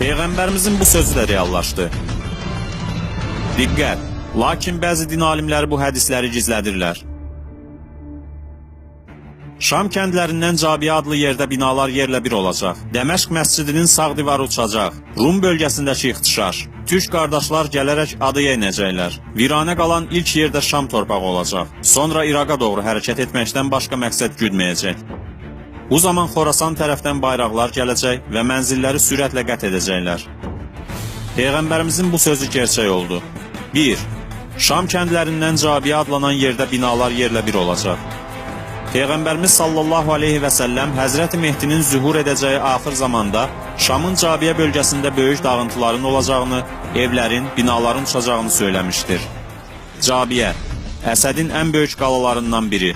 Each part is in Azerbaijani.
Peyğəmbərimizin bu sözü də reallaşdı. Diqqət! Lakin bəzi din alimləri bu hədisləri gizlədirlər. Şam kəndlərindən Cabiyə adlı yerdə binalar yerlə bir olacaq. Dəməşq məscidinin sağ divarı uçacaq. Rum bölgəsindəki ixtişaş. Türk qardaşlar gələrək adaya inəcəklər. Viranə qalan ilk yerdə Şam torpağı olacaq. Sonra İraqa doğru hərəkət etməkdən başqa məqsəd güdməyəcək. Bu zaman Xorasan tərəfdən bayraqlar gələcək və mənzilləri sürətlə qət edəcəklər. Peyğəmbərimizin bu sözü gerçək oldu. 1. Şam kəndlərindən Cabiyə adlanan yerdə binalar yerlə bir olacaq. Peyğəmbərimiz sallallahu aleyhi və səlləm Həzrəti Mehdinin zühur edəcəyi axır zamanda Şamın Cabiyə bölgəsində böyük dağıntıların olacağını, evlərin, binaların uçacağını söyləmişdir. Cabiyə, Əsədin ən böyük qalalarından biri.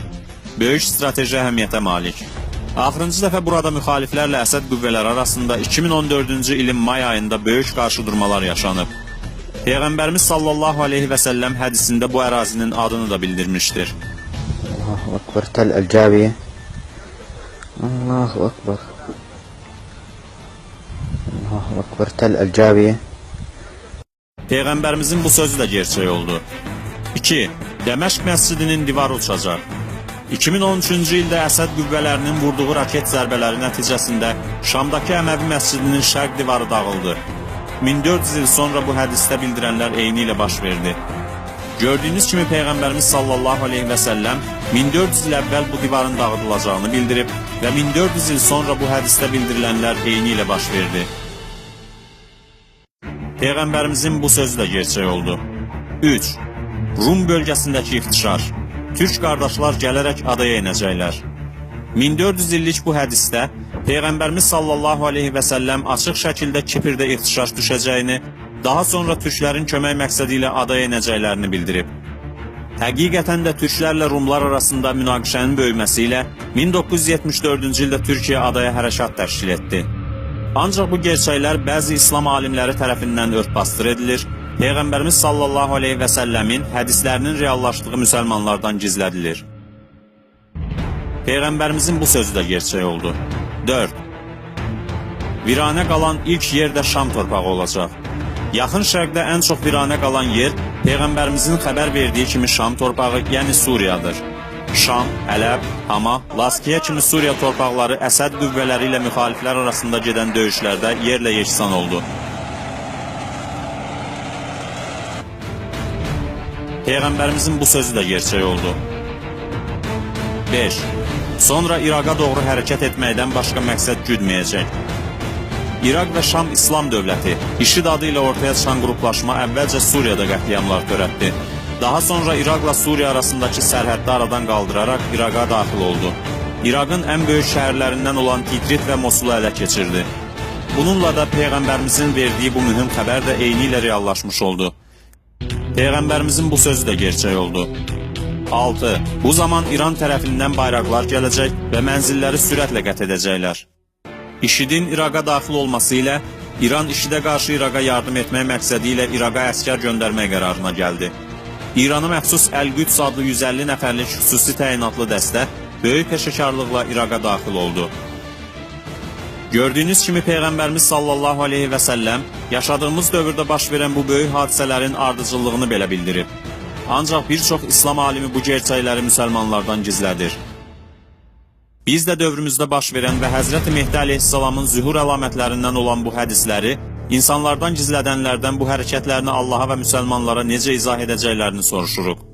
Böyük strateji əhəmiyyətə malik. Axırıncı dəfə burada müxaliflərlə Əsəd qüvvələri arasında 2014-cü ilin may ayında böyük qarşıdurmalar yaşanıb. Peyğəmbərimiz sallallahu aleyhi və səlləm hədisində bu ərazinin adını da bildirmişdir. Allahu Ekber, Tel El-Cabiye. Allahu Ekber. Allahu Ekber, Tel El-Cabiye. Peyğəmbərimizin bu sözü də gerçək oldu. 2. Dəməşq məscidinin divarı uçacaq. 2013-cü ildə Əsəd qüvvələrinin vurduğu raket zərbələri nəticəsində Şamdakı Əməvi məscidinin şərq divarı dağıldı. 1400 il sonra bu hədisdə bildirənlər eyni ilə baş verdi. Gördüyünüz kimi Peyğəmbərimiz sallallahu aleyhi və səlləm 1400 il əvvəl bu divarın dağıdılacağını bildirib və 1400 il sonra bu hədisdə bildirilənlər eyni ilə baş verdi. Peyğəmbərimizin bu sözü də gerçək oldu. 3. Rum bölgəsindəki ixtişaş. Türk qardaşlar gələrək adaya inəcəklər. 1400 illik bu hədisdə Peyğəmbərimiz sallallahu aleyhi və səlləm açıq şəkildə Kipirdə ixtişaş düşəcəyini, daha sonra türklərin kömək məqsədi ilə adaya inəcəklərini bildirib. Həqiqətən də türklərlə Rumlar arasında münaqişənin böyüməsi ilə 1974-cü ildə Türkiyə adaya hərəkat təşkil etdi. Ancaq bu gerçəklər bəzi İslam alimləri tərəfindən örtbasdır edilir, Peyğəmbərimiz sallallahu aleyhi və səlləmin hədislərinin reallaşdığı müsəlmanlardan gizlədilir. Peyğəmbərimizin bu sözü də gerçək oldu. 4. Viranə qalan ilk yerdə Şam torpağı olacaq. Yaxın şərqdə ən çox viranə qalan yer Peyğəmbərimizin xəbər verdiyi kimi Şam torpağı, yəni Suriyadır. Şam, Ələb, Hama, Laskiyə kimi Suriya torpaqları Əsəd qüvvələri ilə müxaliflər arasında gedən döyüşlərdə yerlə yeksan oldu. Peyğəmbərimizin bu sözü də gerçək oldu. 5. Sonra İraqa doğru hərəkət etməkdən başqa məqsəd güdməyəcək. İraq və Şam İslam dövləti, IŞİD adı ilə ortaya çıxan qruplaşma əvvəlcə Suriyada qətliamlar törətdi. Daha sonra İraqla Suriya arasındakı sərhəddi aradan qaldıraraq İraqa daxil oldu. İraqın ən böyük şəhərlərindən olan Tikrit və Mosulu ələ keçirdi. Bununla da Peyğəmbərimizin verdiyi bu mühüm xəbər də eyni ilə reallaşmış oldu. Peyğəmbərimizin bu sözü də gerçək oldu. 6. Bu zaman İran tərəfindən bayraqlar gələcək və mənzilləri sürətlə qət edəcəklər. IŞİDin İraqa daxil olması ilə İran IŞİDə qarşı İraqa yardım etmək məqsədi ilə İraqa əskər göndərmək qərarına gəldi. İrana məxsus Əl-Qüds adlı 150 nəfərlik xüsusi təyinatlı dəstə böyük peşəkarlıqla İraqa daxil oldu. Gördüyünüz kimi Peyğəmbərimiz sallallahu aleyhi və səlləm yaşadığımız dövrdə baş verən bu böyük hadisələrin ardıcıllığını belə bildirib. Ancaq bir çox İslam alimi bu gerçəkləri müsəlmanlardan gizlədir. Biz də dövrümüzdə baş verən və Həzrəti Mehdi əleyhissalamın zühur əlamətlərindən olan bu hədisləri insanlardan gizlədənlərdən bu hərəkətlərini Allaha və müsəlmanlara necə izah edəcəklərini soruşuruq.